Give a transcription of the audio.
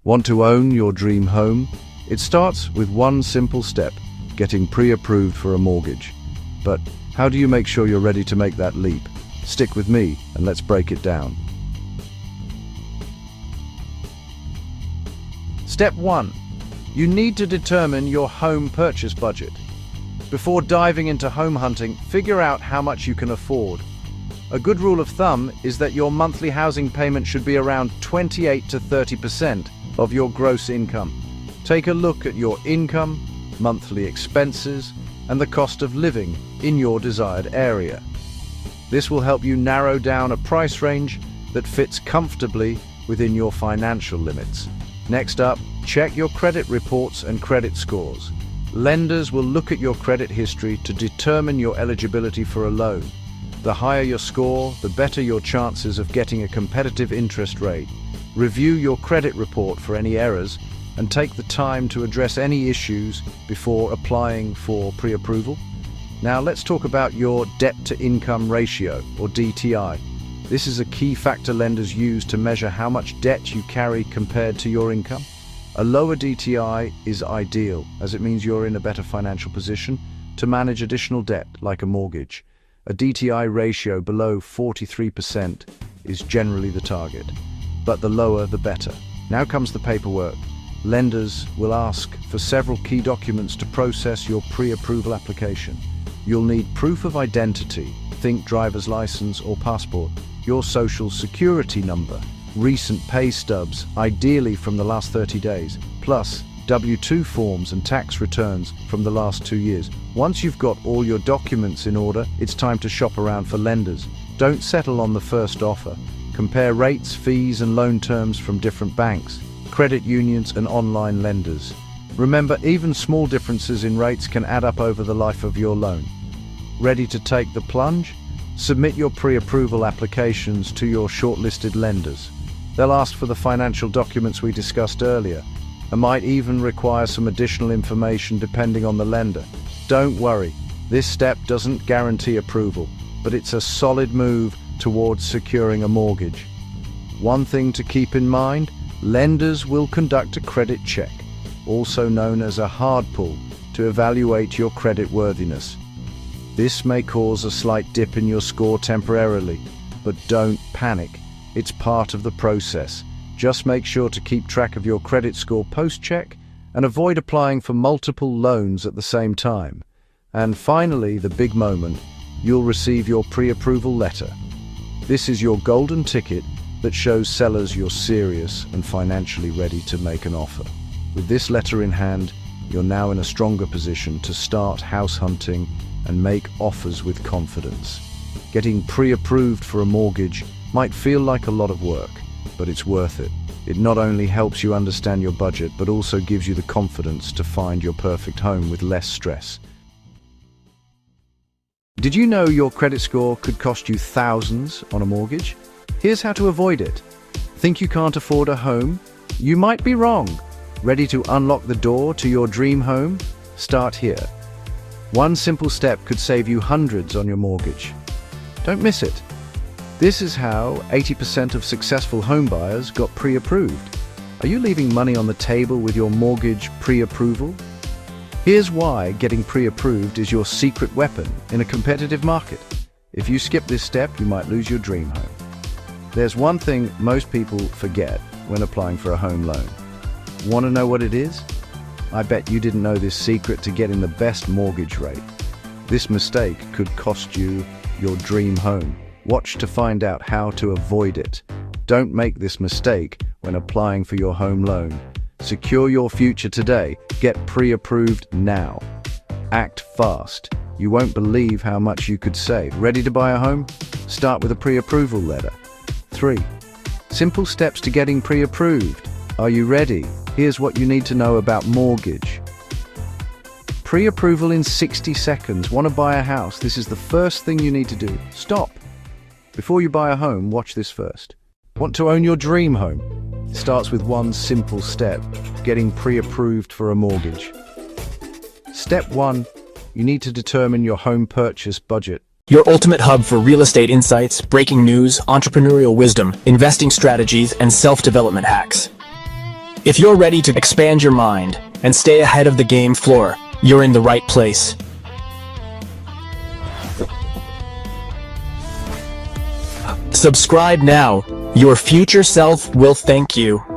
Want to own your dream home? It starts with one simple step, getting pre-approved for a mortgage. But how do you make sure you're ready to make that leap? Stick with me and let's break it down. Step 1. You need to determine your home purchase budget. Before diving into home hunting, figure out how much you can afford. A good rule of thumb is that your monthly housing payment should be around 28 to 30% of your gross income. Take a look at your income, monthly expenses, and the cost of living in your desired area. This will help you narrow down a price range that fits comfortably within your financial limits. Next up, check your credit reports and credit scores. Lenders will look at your credit history to determine your eligibility for a loan. The higher your score, the better your chances of getting a competitive interest rate. Review your credit report for any errors and take the time to address any issues before applying for pre-approval. Now let's talk about your debt-to-income ratio, or DTI. This is a key factor lenders use to measure how much debt you carry compared to your income. A lower DTI is ideal, as it means you're in a better financial position to manage additional debt, like a mortgage. A DTI ratio below 43% is generally the target, but the lower the better. Now comes the paperwork. Lenders will ask for several key documents to process your pre-approval application. You'll need proof of identity, think driver's license or passport, your social security number, recent pay stubs, ideally from the last 30 days, plus W-2 forms and tax returns from the last 2 years. Once you've got all your documents in order, it's time to shop around for lenders. Don't settle on the first offer. Compare rates, fees, and loan terms from different banks, credit unions, and online lenders. Remember, even small differences in rates can add up over the life of your loan. Ready to take the plunge? Submit your pre-approval applications to your shortlisted lenders. They'll ask for the financial documents we discussed earlier, and might even require some additional information depending on the lender. Don't worry, this step doesn't guarantee approval, but it's a solid move towards securing a mortgage. One thing to keep in mind, lenders will conduct a credit check, also known as a hard pull, to evaluate your credit worthiness. This may cause a slight dip in your score temporarily, but don't panic. It's part of the process. Just make sure to keep track of your credit score post-check and avoid applying for multiple loans at the same time. And finally, the big moment, you'll receive your pre-approval letter. This is your golden ticket that shows sellers you're serious and financially ready to make an offer. With this letter in hand, you're now in a stronger position to start house hunting and make offers with confidence. Getting pre-approved for a mortgage might feel like a lot of work, but it's worth it. It not only helps you understand your budget, but also gives you the confidence to find your perfect home with less stress. Did you know your credit score could cost you thousands on a mortgage? Here's how to avoid it. Think you can't afford a home? You might be wrong. Ready to unlock the door to your dream home? Start here. One simple step could save you hundreds on your mortgage. Don't miss it. This is how 80% of successful homebuyers got pre-approved. Are you leaving money on the table with your mortgage pre-approval? Here's why getting pre-approved is your secret weapon in a competitive market. If you skip this step, you might lose your dream home. There's one thing most people forget when applying for a home loan. Want to know what it is? I bet you didn't know this secret to getting the best mortgage rate. This mistake could cost you your dream home. Watch to find out how to avoid it. Don't make this mistake when applying for your home loan. Secure your future today. Get pre-approved now. Act fast. You won't believe how much you could save. Ready to buy a home? Start with a pre-approval letter. 3. Simple steps to getting pre-approved. Are you ready? Here's what you need to know about mortgage. Pre-approval in 60 seconds. Want to buy a house? This is the first thing you need to do. Stop. Before you buy a home, watch this first. Want to own your dream home? It starts with one simple step, getting pre-approved for a mortgage. Step 1, you need to determine your home purchase budget. Your ultimate hub for real estate insights, breaking news, entrepreneurial wisdom, investing strategies, and self-development hacks. If you're ready to expand your mind and stay ahead of the game floor, you're in the right place. Subscribe now. Your future self will thank you.